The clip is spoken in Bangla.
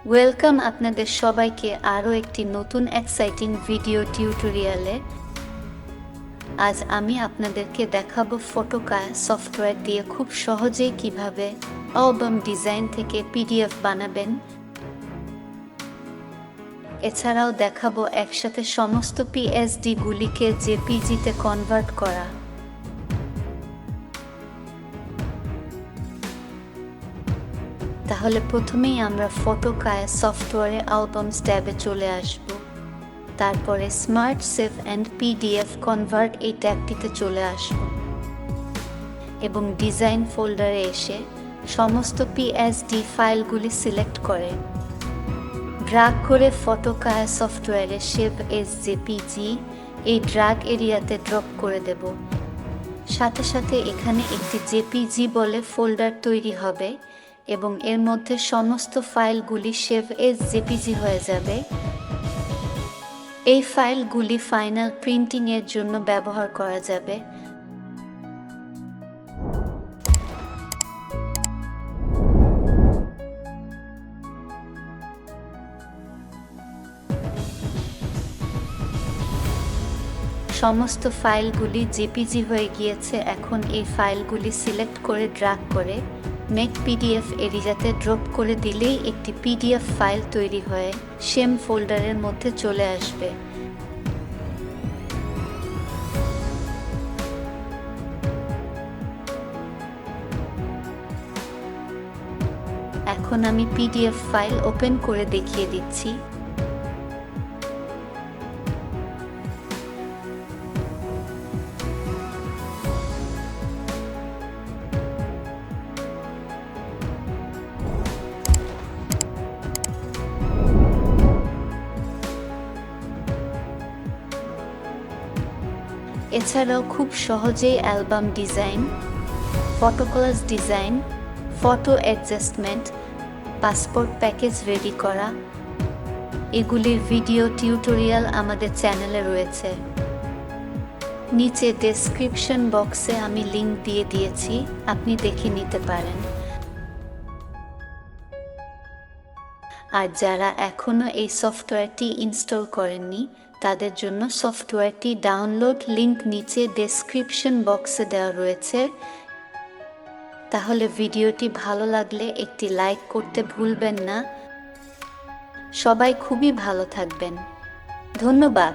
ওয়েলকাম আপনাদের সবাইকে আরও একটি নতুন এক্সাইটিং ভিডিও টিউটোরিয়ালে। আজ আমি আপনাদেরকে দেখাবো ফটোকায় সফটওয়্যার দিয়ে খুব সহজেই কিভাবে অ্যালবাম ডিজাইন থেকে পিডিএফ বানাবেন। এছাড়াও দেখাবো একসাথে সমস্ত পিএসডি গুলিকে জেপিজিতে কনভার্ট করা। তাহলে প্রথমেই আমরা ফটোকায় সফটওয়্যারে অ্যালবামস ট্যাবে চলে আসব। তারপরে smart save and PDF convert এই ট্যাবটিতে চলে আসব এবং ডিজাইন ফোল্ডারে এসে সমস্ত পিএসডি ফাইলগুলি সিলেক্ট করে ড্র্যাগ করে ফটোকায় সফটওয়্যারে সেভ এস জেপিজি এই ড্র্যাগ এরিয়াতে ড্রপ করে দেব। সাথে সাথে এখানে একটি জেপিজি বলে ফোল্ডার তৈরি হবে এবং এর মধ্যে সমস্ত ফাইলগুলি সেভ এস জেপিজি হয়ে যাবে। এই ফাইলগুলি ফাইনাল প্রিন্টিংয়ের জন্য ব্যবহার করা যাবে। সমস্ত ফাইলগুলি জেপিজি হয়ে গিয়েছে। এখন এই ফাইলগুলি সিলেক্ট করে ড্র্যাগ করে মেক পিডিএফ এরিয়াতে ড্রপ করে দিলেই একটি পিডিএফ ফাইল তৈরি হয়ে সেম ফোল্ডারের মধ্যে চলে আসবে। এখন আমি পিডিএফ ফাইল ওপেন করে দেখিয়ে দিচ্ছি। এছাড়াও খুব সহজেই অ্যালবাম ডিজাইন, ফটোকলাস design, photo adjustment, passport package ready করা এগুলির ভিডিও টিউটোরিয়াল আমাদের চ্যানেলে রয়েছে। নিচে ডেসক্রিপশন বক্সে আমি লিংক দিয়ে দিয়েছি, আপনি দেখে নিতে পারেন। আর যারা এখনো এই সফটওয়্যারটি ইনস্টল করেননি তাদের জন্য সফটওয়্যারটি ডাউনলোড লিংক নিচে ডেসক্রিপশন বক্সে দেওয়া রয়েছে। তাহলে ভিডিওটি ভালো লাগলে একটি লাইক করতে ভুলবেন না। সবাই খুবই ভালো থাকবেন। ধন্যবাদ।